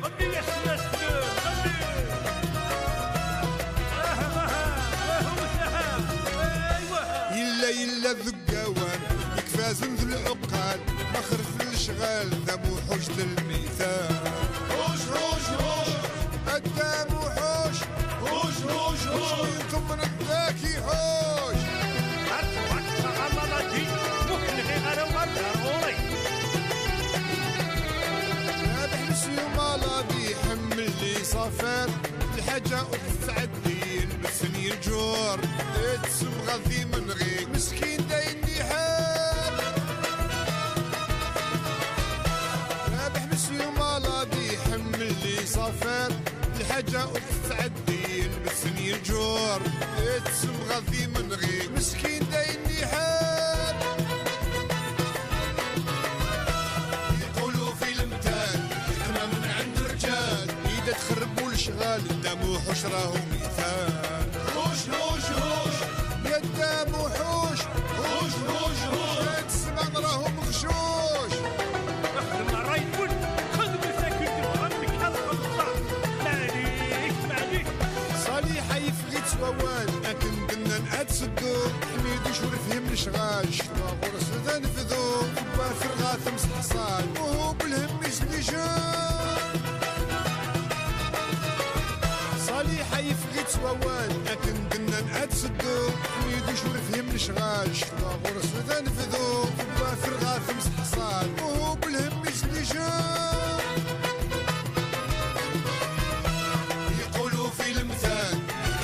غني يا سلاس غني يلا يلا ذقاوان يكفى زنذ العقال ما خرف الشغال ذا موحوش للميثان هوش هوش هوش قدام وحوش هوش هوش هوش انتم من الذاكي حوش عرفت غلطتي ممكن غير انا ومرة رابح مسيو مالادي حمل لي صفر الحاجة وقف عدي البسني الجور اتسم غذي من غير مسكين دايني حال رابح مسيو مالادي حمل لي صفر الحاجة وقف عدي البسني الجور اتسم غذي من غير مسكين دايني حال يقولوا في المثال حكمة من عند الرجال إذا تخربوا الشغال الدم وحوش راهو مثال هوش هوش هوش يا الدم وحوش هوش هوش هوش تسمع راهم غشوش لما رايفون خذ مساكن عندك هذا الخمسة معليك صالحة يفغي تسوان لكن قلنا نعاد سدو حميد وشور فهم الشغال شتوا غرس ذا نفذو كبار في الغاث مسح حصان وهو بالهم يسني جان صالحة يفغي تسوان لكن قلنا نعاد سدو حميد وشور فهم الشغال شتوا غرس ذا نفذو كبار في الغاث مسح حصان وهو بالهم يسني جان يقولوا في المثال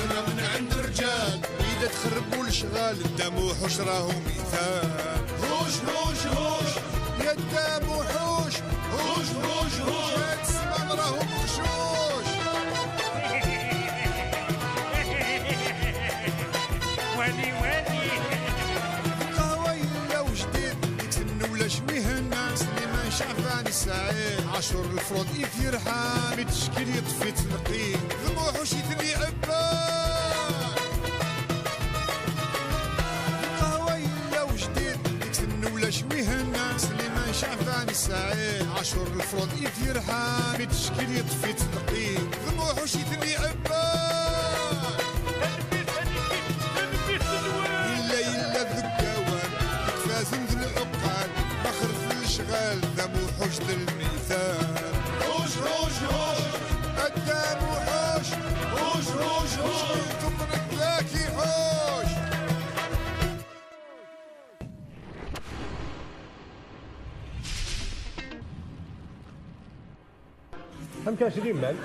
انا من عند الرجال اذا تخربوا الشغال الدم وحوش راهو مثال هوش هوش هوش يا الدم وحوش هوش هوش هوش تسمع راهم غشوش واني قهوة يلا وجديد يكسن ولا شميهنا سليمان شعفان السعيد عاشور الفروض يفرحان بتشكيل يطفي تنقيد ذبوح يثني عبان قهوة يلا وجديد يكسن ولا شميهنا سليمان شعفان السعيد عاشور الفروض يفرحان بتشكيل يطفي تنقيد ذبوح يثني عبان يلا يلا ذكاوان يكفى زنذ العقال بخر في الشغال ذا موحوش للميثان هوش هوش هوش قدام وحوش هوش هوش هوش انتم من الذاكي حوش هم كان سليمان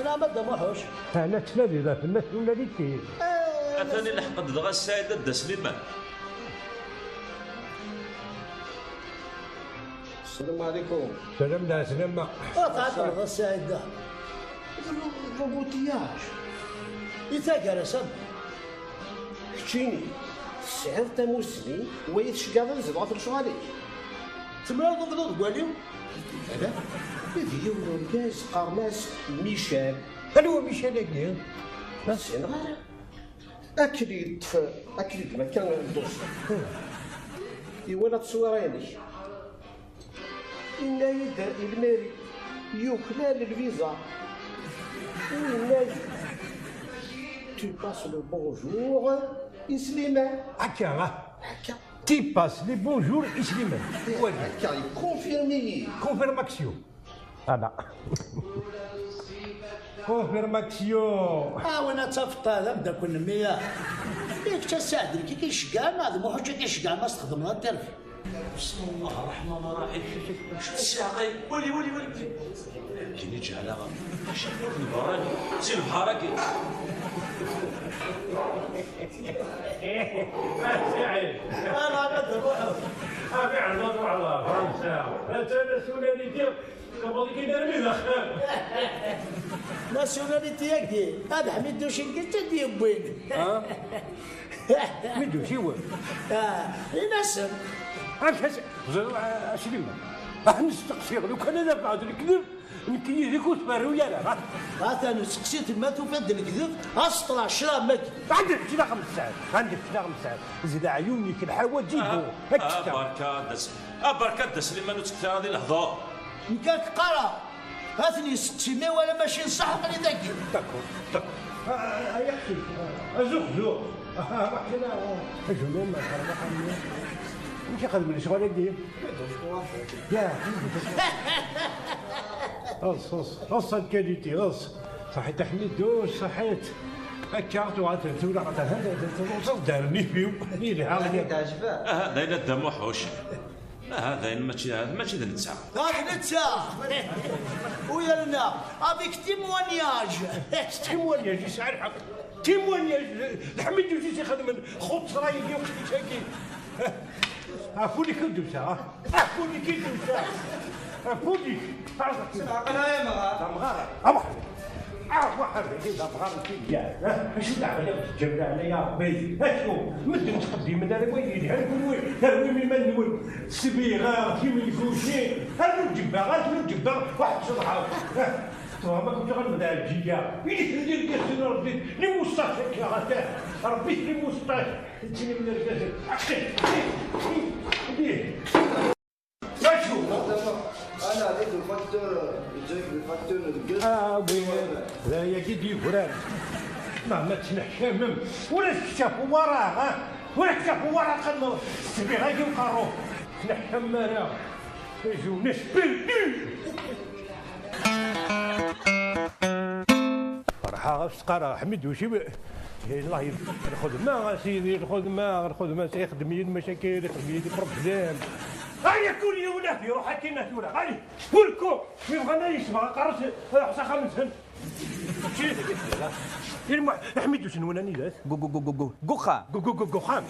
انا مادة محوش انا تنادي ذا في الناس ولا لي فيه أثاني لحقد دغا السيد دا سليمان. السلام عليكم. سلام لا سلام تعطل السعيد ده الروبوتياج يتاكر سب كتشيني سعر تموسني ويتشقاض نزيدو في الشغالي تمرض ضد قواليو هذا فيديو الغاز قرناس ميشيل هل هو ميشيل هكذا؟ بس غير اكليد اكليد ما كان الدوس يولد تصويريني إنا يدر الماري يوكلال الفيزا وإنا tu passes le bonjour سليمان هكا هكا تي باس لي بونجور سليمان هكا يكونفيرمي كونفيرماكسيون انا كونفيرماكسيون وانا تفطى هذا بدا كل مياه ياك تساعد كي كيشقال هذا مو حاجه كيشقال ما استخدم لا التلفي بسم الله الرحمن الرحيم. شوف الساقي ولي كي نجي على البراني سير بحركي. انا بدر روحه فعلا نروح على فرنسا ناسيوناليتي قبل كي نرمي الاخر ناسيوناليتي ياكي هذا حميد دوشين قلت لي وين ميدو شي هو ينسب هكا سليمان راح نستقصي لو كان انا بعد الكذب نكيه ليك وتبارو يا لا انا سقسيت ما تفد الكذب اسطلع شراب مك عندك كذا 5 ساعات عندك كذا 5 ساعات زيد عيونك الحوا تجيبو هكا بركات سليمان وتكثر هذه اللحظه كاك قرا هاتني 600 ولا ماشي نصح غير ذاكي. داكور هيا اختي زوق وحنا جنون ما خربق ماشي خدم لي شغل يدي يا غص الكاليتي غص صحيت حميد دوش صحيت هكا وغتهزو ولا غتهزو دارني فيو لي عاوني هذا الا دم وحوش هذا ماشي ذا نتسع هذا نتسع ويا لنا افيك تيموانياج تيموانياج يسعى الحق تيموانياج الحميد دوش يخدم خط صرايدي وخدي شاكين عفوني كدوسة عفوني كدوسة عفوني انا يا مغارة واحد كذا مغارة كذا شو دعوة جبنا على يا ربي اشو مدن تقدم انا ويلي هل من منول السبيغة كيما الكوشين هل نجبها واحد صدحة ما كنت غنبدا الجيجا ويلي ندير كاسين ربي لي مستاشر يا غاتاه ربي لي مستاشر تجيني من الكاسين عقل انا عليك الفاكتور يجيك الفاكتور القسط وين لا يا جدي فران ما تنحشمم ولا تشافوا وراه ولا تشافوا وراه قد السبيغه يجيو قارو تنحشم انا يجيو ناس فرحة غتقرا حميد وشي الله الخدمة سيدي الخدمة سيخدم لي المشاكل يخدم لي بروبليم هيا كوني ولادي روح حكينا تورا هاي ولكم يبغى يسمع قرص حصى 5 سنين حميد شنو انا نيلات قخام قخام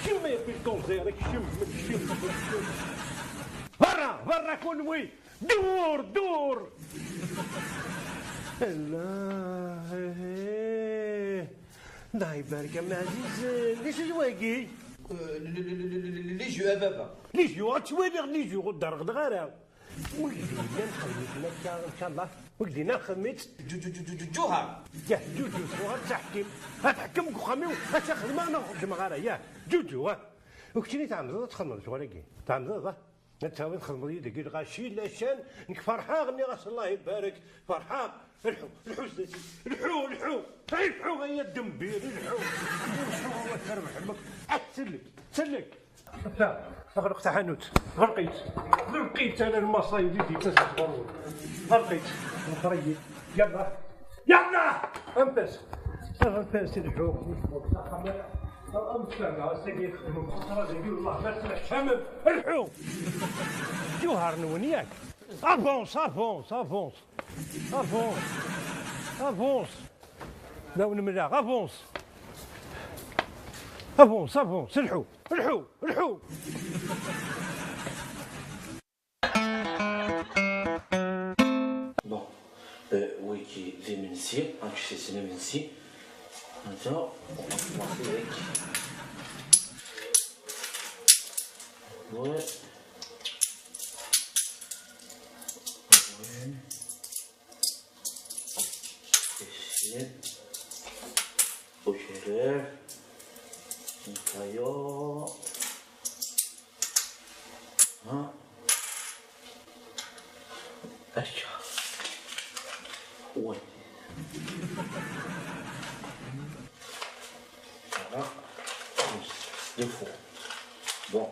شم يا بيطونزيرك شم برا كون وي دور الله يبارك يا عزيز ليش الواقي لي جو يا بابا لي جو تشوالي لي جو الدار غدغاره ولدينا نخدمت لك ان شاء الله ولدينا خدمت جوهر يا جوجو غتحكم غتحكم كخامي غتخدم انا نخدم غير يا جوجو وكنتي تعمل تخدم شغلك تعمل نتاوي نخدم لي ديك الغاشي لاشان نك فرحان غني غاس الله يبارك فرحان الحو سداتي الحو هيا الدمبير الحو الله يكرم حمك تسلك غرق تحنوت غرقيت انا المصايب ديالي تسبروا غرقيت نخريت يلا انفاس الحو الحو جوهر نونياك افونس لا نملا افونس الحو Bon, oui, qui est féminicide, tu sais, c'est féminicide. Maintenant, on va commencer avec. Ouais. Ici. Boucher. Un caillot. Hein? D'accord. Ouais. Voilà. Le fond. Bon.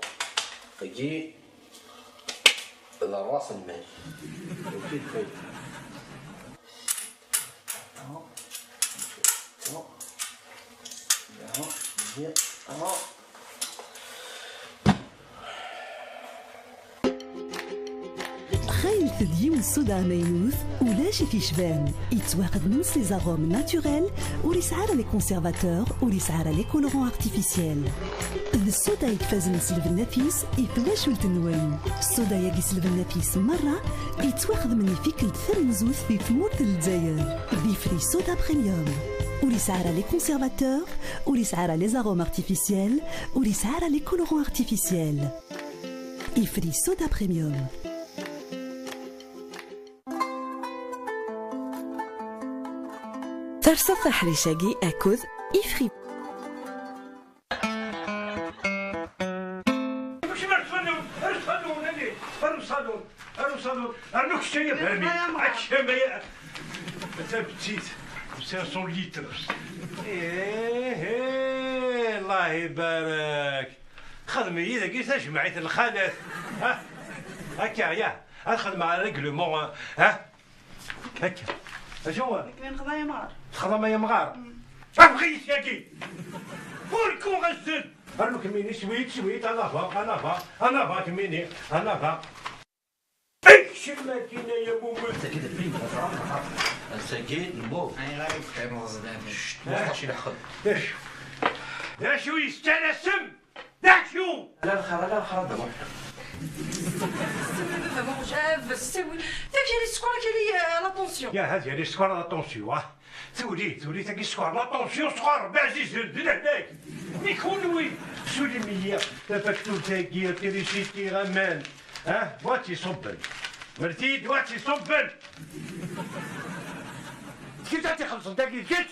Regarde. La race elle-même. Ok, très bien. Non. Non. Non. Bien. Non. خايل ثدي والصودا مينوث ولاش في شبان يتواخد نص لي زاغوم ناتوريل وريسعار لي كونسيرفاتور وريسعار لي كولورون ارتيفيسيال الصودا يتفاز نسلب النفيس يتواش ولتنوين الصودا يقي سلب النفيس مرة يتواخد من فيك الثرمزوث في ثمورة الجزائر بيفري صودا بريميوم وريسعار لي كونسيرفاتور وريسعار لي زاغوم ارتيفيسيال وريسعار لي كولورون ارتيفيسيال يفري صودا بريميوم. ترصف حريشاقي أكوذ إفري واش ما رصدون ارنوك الشاي فهمي هاك الشاي انت بتيت 500 لتر ايه الله يبارك خدمي ذاك تجمعية الخانات ها هكا يا الخدمة على ريغلومون ها هكا اشنو كاين قضايا مغار الخدمة يا مغار بغيت ياكي فولكم غسل ارنو كميني شويت انا فاق كميني انا فاق اكشف ما كاينه يا مومن انت كده فين ساكي الموت انا غادي نفكر نغزل ماش يلحق يا شو يستنسم يا شو لا الخرا دابا Bon, j'avais, c'est oui. T'as qu'elle est quoi qu'elle est l'attention. يا هذه اللي سكر لاتونسيون تولي تاكي سكر لاتونسيون سكر بعزيز هناك يكون وين سولي مية تفكتو تاكي تريسيتي غمان ها دواتي صبل مرتي دواتي صبل كي تعطي 5 تاكي كيت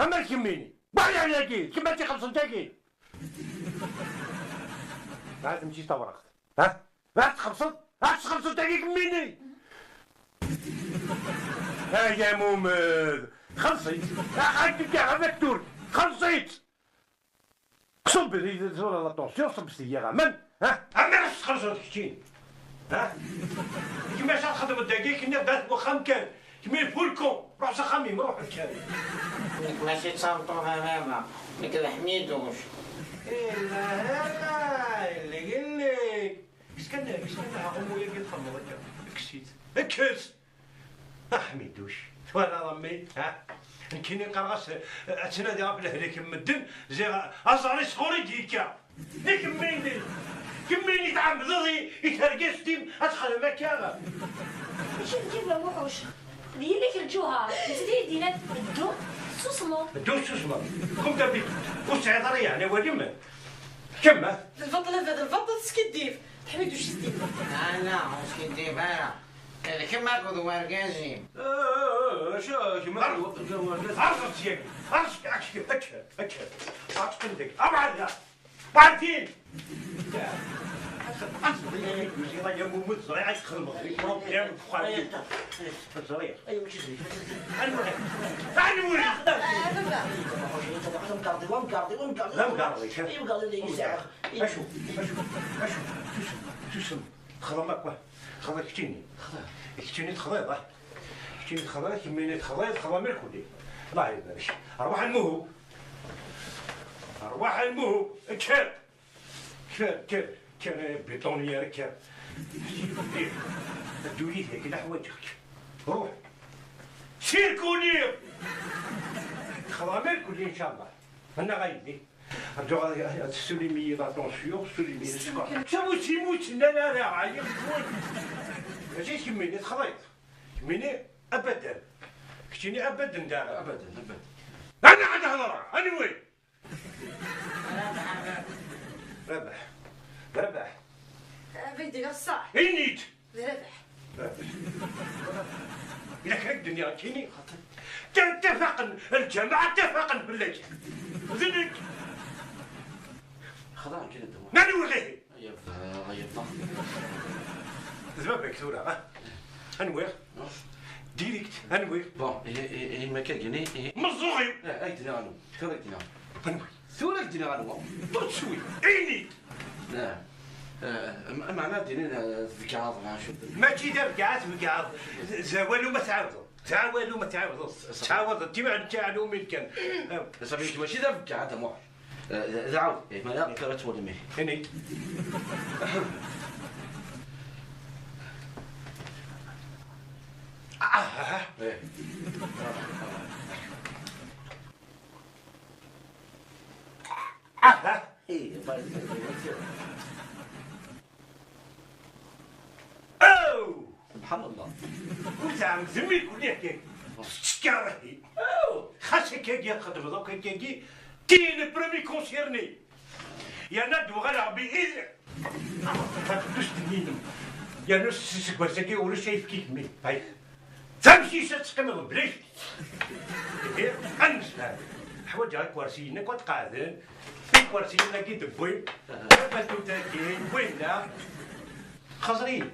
اما كميني بالي عليكي كيما تعطي 5 تاكي عاد تمشي تورق ها عاد تخلص تاكي كميني ها يا مومد خلصيت هاك كاع مكتور خلصيت قسم بالله زور لاتونسيون صبستي يا غمان ها اما تخلصوا كشتين ها كيما تخدم الدقيق كنا بدات وخام كان كيما يفولكم روح سخامي روح كان ماشي تصنطوها ماما لك حميدوش لا اللي قال لك اش كان امويا قال خمر كسيت كس حميدوش وانا رمي ها كاين قرغس اتنادي بلا هذيك مدن زي ازاري سخوري ديكا كميني تعمدي يترقستي ادخل مكانه مش نجيب له وحوش دي اللي كرجوها تدير دينا الدو سوسمو كم تبي وسع ضري يعني وليما كما الفضل هذا الفضل سكديف تحميد وش تدير انا وش كنتي فانا كما كنت ورقازي شو كما عرفت ياك عرفت اكشف عندك ابعد بعدين يا مو مزرعه يخدم بروبليم فخاري الزريع ايوا ماشي زريع تعالوا ومكاردي شو خدمك خذا كتيني تخضيض كميني تخضيض خضامي الكلي الله يبارك ارواح المهو كان بيطونية ركاب الدولي هيك لحواجك روح سير كونير خضامي الكلي ان شاء الله انا غايبي ارجو السلمي لاتونسيون سلمي السكر موت لا عايق ماشي كميني تخضيط كميني ابدا كتيني ابدا دار ابدا انا عاد هضره انا وين ربح بدي الصح هينيت ربح إلا كانت الدنيا كيني اتفقن الجماعة اتفقن بالله زينك خضع كده دابا ناني وغيه غيبنا زبابك ثورة انوير ديريكت انوير بون اي ما كايني مزوغي اي دينا غانو ثورك دينا انوير ثورك دينا غانو طول شوي اينيت لا معنا دينين الذكاء شوف ماشي دار بقعات زوالو ما تعاودوا تعاود تبع تاعو من كان صافي ماشي دابا الذكاء هذا موح اذا عاود ما لا تولي ميه هني ايه ايه او سبحان الله وزعم زمي كل هكاك شكارهي خاصك كي يخدم دوك كي كاين بريمي كونسيرني يا ندو غلا باذن تدوش تنين يا نص سكواسكي ولا شايف كيف مي هاي تمشي تسقم بلاش انس حوايج هاك كوارسينا كنت قاعدين في كوارسينا كي دبوي باتو تاكين وين لا خزري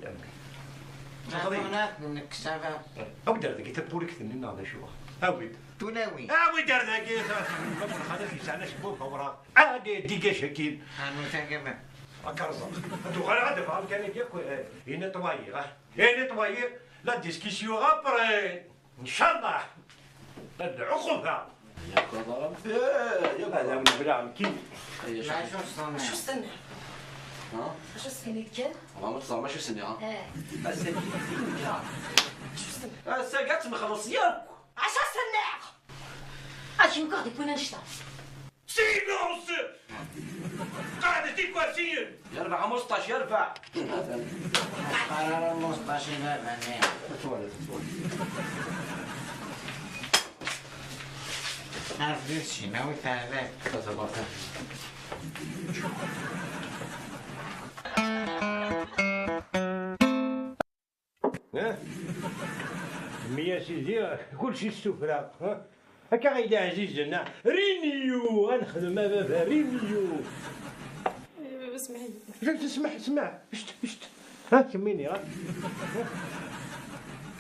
هناك منك سافا او دار ذاك تبولك ثنين هذا شو اوي تلاوي دار ذاك هذا يسعنا شبوك اوراق عادي ديكا شكيل هانو تاكبا اكرزق تو غير غادي فهم كان يجيك هنا طواير هنا طواير لا ديسكسيون ابري ان شاء الله عقبها هذا من بلا كيف لا شو صنع شو استنى ها شو استنى كان والله ما تصور ما شو سني ها شو استنى الساقات ما خلص ياك عشا استنى اجي مقعد يكون نشطه سيلونس قاعدة تيكواسين يرفع 15 يرفع قرار المصطاشي بابا عارف دير شي ناوي تعبان مية سيدي كل شيء السفرة هكا غيدا عزيزنا رينيو غنخدم بابا رينيو اسمعي اسمع اشت ها كميني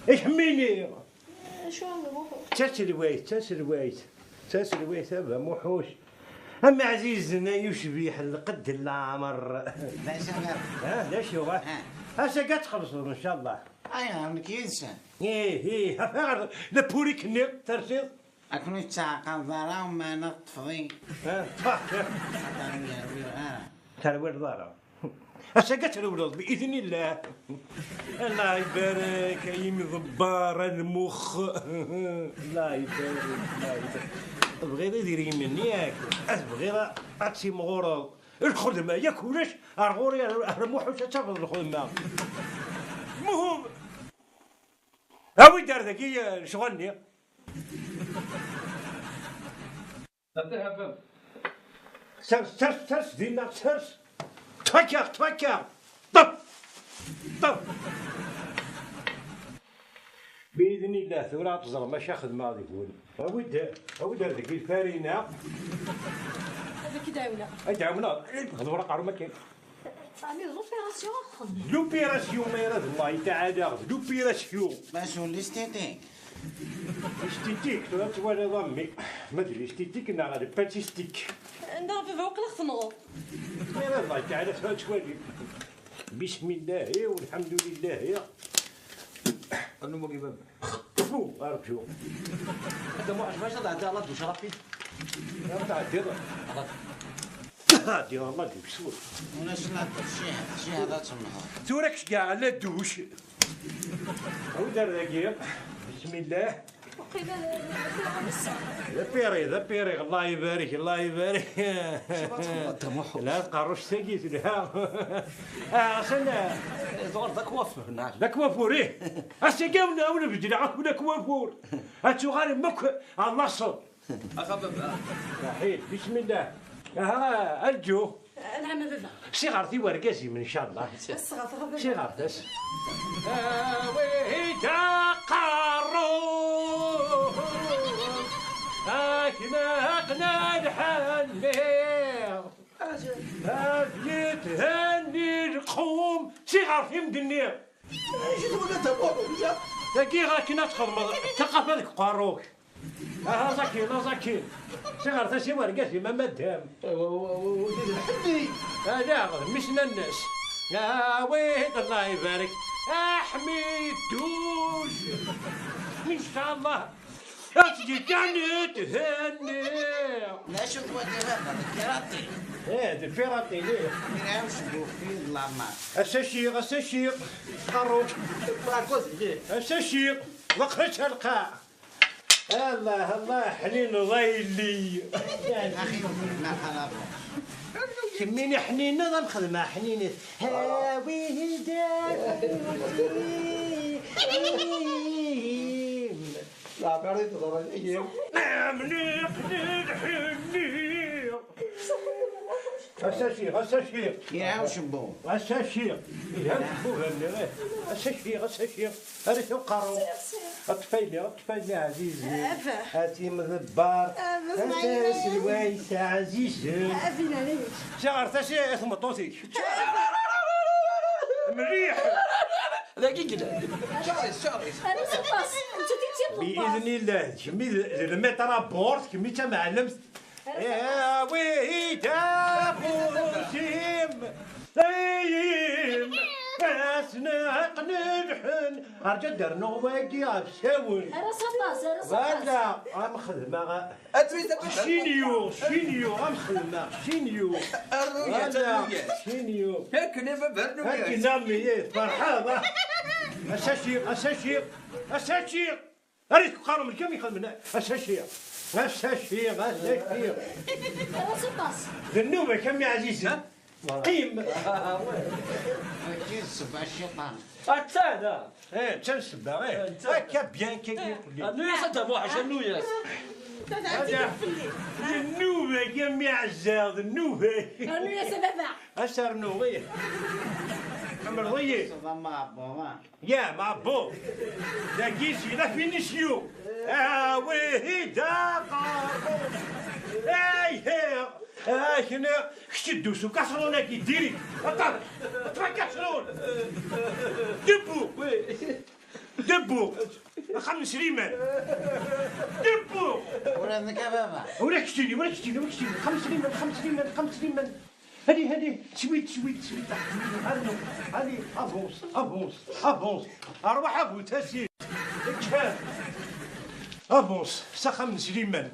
ايش حميني شو عم تسلويت هذا موحوش اما عزيزنا يشبيح القد العمر لا شغال لا شو هسه قد تخلصوا ان شاء الله ايوا منك ينسى ايه لبوريك نير ترسيط اكونو تعقل ضرا وما نطفضي تفاح تلوير ضارة هسه قد الولد باذن الله الله يبارك ايمي ضبار المخ الله يبارك بغير يدير مني ياك بغير عطسي مغورض الخدمة ياكلش ارغوري الموحوش تفضل الخدمة المهم هاوي دار ذكي شغلني سرس دينا سرس تفكر طب باذن الله ثورة تزرع ماشي خدمة غادي يقول هاوي دار ذكي الفارينة هذا كي داوله دعونا خذوا ورقة ما كاين عمي لوبيراسيون لوبيراسيون ما يراد الله تعالى لوبيراسيون باش وليستيتيك استيتيك تولي ضمي ما ادري استيتيك انا غادي باتيستيك عندها في فوق الخنو ما يراد الله تعالى تولي بسم الله والحمد لله انا مو قبل فو ارجو هذا مو عجباش هذا عندها الله دوش ربي يا تعدي هادي والله دي بسول ولا شنو شي هذا تمها توركش كاع لا دوش هو دار ذاك بسم الله ذا بيري الله يبارك لا تقروش ساقيت لها سنة زور ذاك وافر نعم ذاك وافور ايه اسقاونا ولا بدلعك ولا كوافور هاتو غير مك النصر اخبب صحيح بسم الله ها الجو نعم بابا صغارتي ورقازي من ان شاء الله الصغار صغار بس وهي قارو أقنع الحنير هابيت هاني القوم صغار في مدنير ايش ولا تبغوا يا تاكي غاكي نتخدم ثقافة ذاك قاروك زكي صغار تاسي ورقاسي ما مدام وديد الحدي لا مشنا الناس يا ويد الله يبارك احمي الدوش ان شاء الله تجي تعني تهني لا شو تودي بابا الكراتي ايه الفيراتي ليه مين شو في اللاما السشيق قروك السشيق وقت القاع الله حنين ضيلي اخي ما خلافه كميني حنين نظام خدمة حنين هاوي لا بعرف ترى الايام منيق حنين السشيق يا وشبو السشيق السشيق هذه القارو الطفيلة عزيزي هاتي مذبار هاتي سلويس عزيزي شعر تاشي ثم طوتي مليح. ذاكي كده انا صفاس انت تيتي باذن الله كمي المتر بورت كمي تا معلمت. يا ويدا بوسيم سيم اسناق نلحن ارجع درنا واقي غفساون. انا صفاس انا صفاس فوالا غام خدمه شينيو غام خدمه شينيو فوالا شينيو هكنا ما برنو هاكي نامي فرحانه اساشيق اريك قالوا من كم يخدمنا اساشيق انا صفاس ذنوبه كم يا عزيزي قيم كيس الشيطان أتانا تنسب هكا بيان كي يقول لي أنو يا سنتا موحش أنو يا ذنوبه كم يا عزاز ذنوبه انا يا سبابة أسر نوغيه مرضيه ما بابا يا مع بو دا كيسي لا فينيسيو وي دا قاربون هنا شدوسو كسرونه كي ديري اطلع كسرون دبو خمس ريمان دبو ولا بابا وراك شتيني خمس ريمان هذه سويت هذه افونس اروح ابوت هسي كان افونس سخم سليمان